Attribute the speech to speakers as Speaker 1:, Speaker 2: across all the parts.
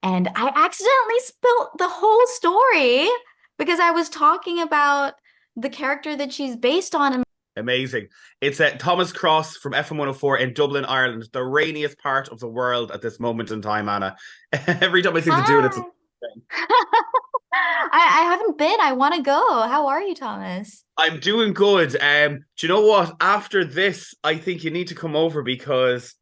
Speaker 1: and I accidentally spilt the whole story because I was talking about the character that she's based on. And
Speaker 2: Amazing. It's Thomas Cross from FM 104 in Dublin, Ireland, the rainiest part of the world at this moment in time, Anna. Every time I seem to do it, it's
Speaker 1: hi. I haven't been. I want to go. How are you, Thomas?
Speaker 2: I'm doing good. Do you know what? After this, I think you need to come over because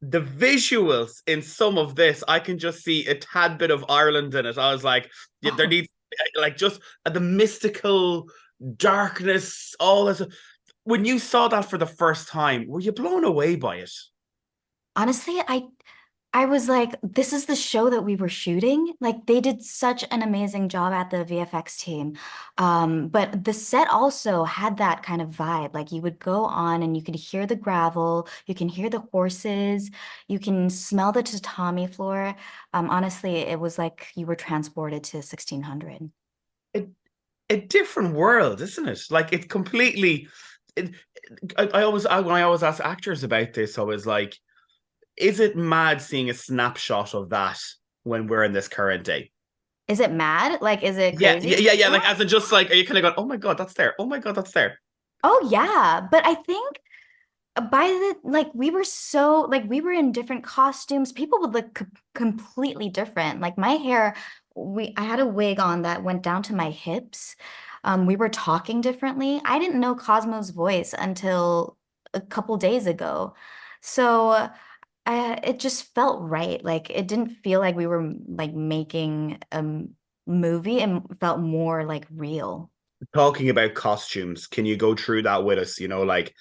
Speaker 2: the visuals in some of this, I can just see a tad bit of Ireland in it. I was like, yeah, there
Speaker 1: Oh,
Speaker 2: needs like just the mystical darkness, all this. When you saw that for the first time, were you blown away by it?
Speaker 1: honestly, I was like, this is the show that we were shooting. Like they did such an amazing job at the VFX team. But the set also had that kind of vibe. Like you would go on and you could hear the gravel, you can hear the horses, you can smell the tatami floor. Honestly, it was like you were transported to 1600.
Speaker 2: A, a different world, isn't it? Like it's completely. It, when I always ask actors about this, I was like, is it mad seeing a snapshot of that when we're in this current day?
Speaker 1: Is it mad? Like, is it
Speaker 2: Yeah,
Speaker 1: crazy?
Speaker 2: yeah, yeah, yeah. Like as in just like, are you kind of going, oh my God, that's there. Oh my God, that's there.
Speaker 1: Oh yeah, but I think by the like we were in different costumes. People would look completely different. Like my hair, we I had a wig on that went down to my hips. We were talking differently. I didn't know Cosmo's voice until a couple days ago. So it just felt right. Like it didn't feel like we were like making a movie and felt more like real.
Speaker 2: Talking about costumes, can you go through that with us? Like,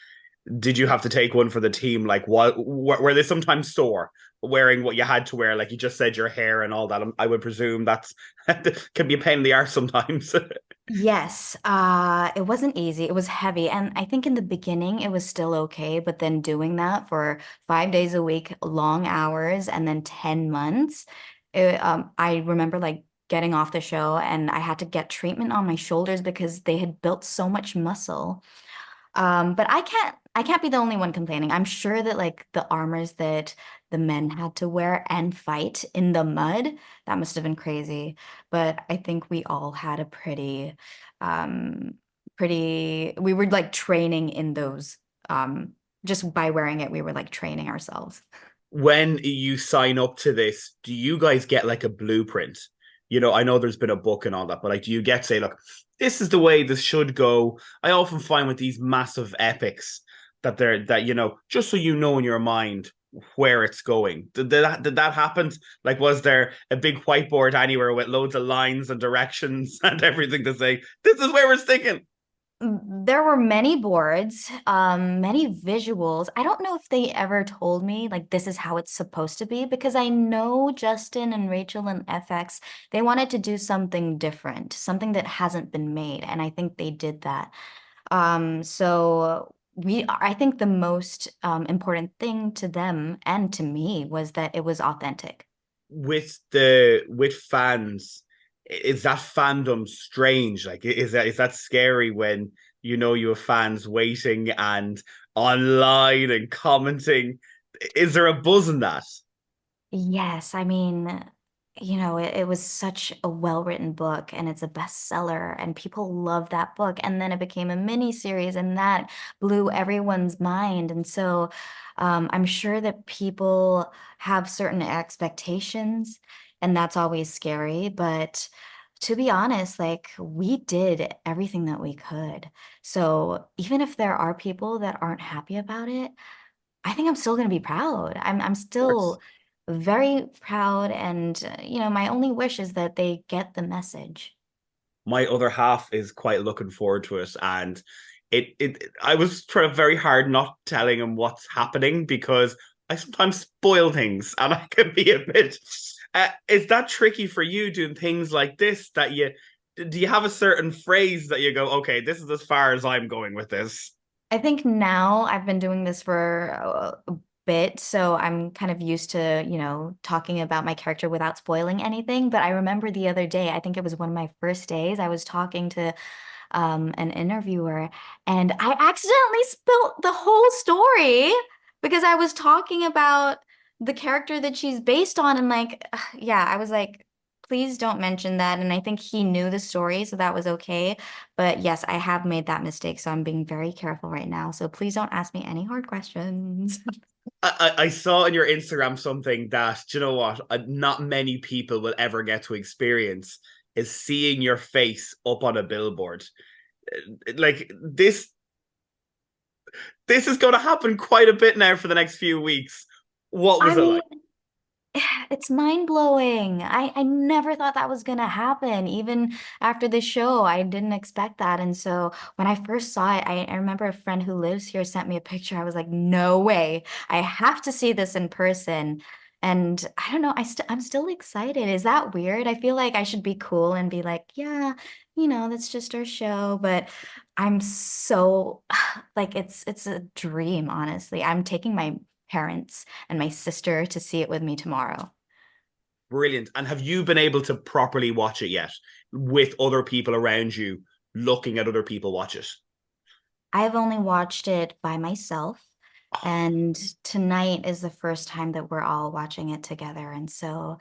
Speaker 2: did you have to take one for the team? Like, what were they sometimes sore wearing what you had to wear? Like you just said, your hair and all that. I would presume that's can be a pain in the arse sometimes.
Speaker 1: Yes, it wasn't easy. It was heavy. And I think in the beginning it was still okay, but then doing that for 5 days a week, long hours, and then 10 months, I remember like getting off the show and I had to get treatment on my shoulders because they had built so much muscle. But I can't be the only one complaining. I'm sure that like the armors that the men had to wear and fight in the mud, that must have been crazy. But I think we all had a um, we were like training in those, just by wearing it, we were like training ourselves.
Speaker 2: When you sign up to this, do you guys get like a blueprint? I know there's been a book and all that, but like, do you get say, look, this is the way this should go? I often find with these massive epics that just so you know in your mind where it's going. Did that happen? Like, was there a big whiteboard anywhere with loads of lines and directions and everything to say, this is where we're sticking?
Speaker 1: There were many boards, many visuals. I don't know if they ever told me like this is how it's supposed to be because I know Justin and Rachel and FX, they wanted to do something different, something that hasn't been made, and I think they did that. I think the most important thing to them and to me was that it was authentic.
Speaker 2: With fans, is that fandom strange? Like, is that scary when you have fans waiting and online and commenting? Is there a buzz in that?
Speaker 1: Yes, I mean, it was such a well-written book and it's a bestseller and people love that book. And then it became a mini series and that blew everyone's mind. And so I'm sure that people have certain expectations and that's always scary. But to be honest, like we did everything that we could. So even if there are people that aren't happy about it, I think I'm still going to be proud. I'm
Speaker 2: Of course.
Speaker 1: still very proud and my only wish is that they get the message.
Speaker 2: My other half is quite looking forward to it, and I was trying very hard not telling him what's happening because I sometimes spoil things and I can be a bit. Is that tricky for you doing things like this? That you Do you have a certain phrase that you go, okay, this is as far as I'm going with this?
Speaker 1: I think now I've been doing this for a bit, so I'm kind of used to, talking about my character without spoiling anything. But I remember the other day, I think it was one of my first days, I was talking to an interviewer, and I accidentally spilt the whole story because I was talking about the character that she's based on. And like, yeah, I was like, please don't mention that. And I think he knew the story, so that was okay. But yes, I have made that mistake, so I'm being very careful right now. So please don't ask me any hard questions.
Speaker 2: I saw on your Instagram something that, do you know what, not many people will ever get to experience is seeing your face up on a billboard. Like this is going to happen quite a bit now for the next few weeks. What
Speaker 1: I
Speaker 2: was it
Speaker 1: mean,
Speaker 2: like?
Speaker 1: it's mind blowing. I never thought that was gonna happen. Even after the show, I didn't expect that. And so when I first saw it, I remember a friend who lives here sent me a picture. I was like, no way. I have to see this in person. And I don't know, I'm still excited. Is that weird? I feel like I should be cool and be like, yeah, that's just our show. But I'm so like it's a dream, honestly. I'm taking my parents and my sister to see it with me tomorrow.
Speaker 2: Brilliant. And have you been able to properly watch it yet with other people around you looking at other people watch it?
Speaker 1: I've only watched it by myself, and tonight is the first time that we're all watching it together. And so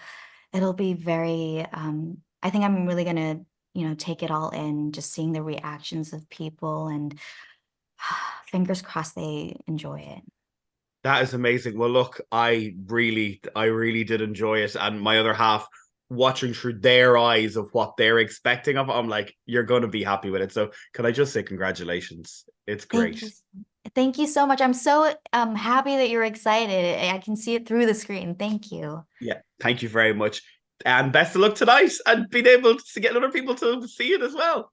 Speaker 1: it'll be very, I think I'm really gonna, take it all in, just seeing the reactions of people and fingers crossed they enjoy it.
Speaker 2: That is amazing. Well, look, I really did enjoy it. And my other half watching through their eyes of what they're expecting of it, I'm like, you're going to be happy with it. So can I just say congratulations? It's
Speaker 1: Thank
Speaker 2: great.
Speaker 1: you. Thank you so much. I'm so happy that you're excited. I can see it through the screen. Thank you.
Speaker 2: Yeah. Thank you very much. And best of luck tonight and being able to get other people to see it as well.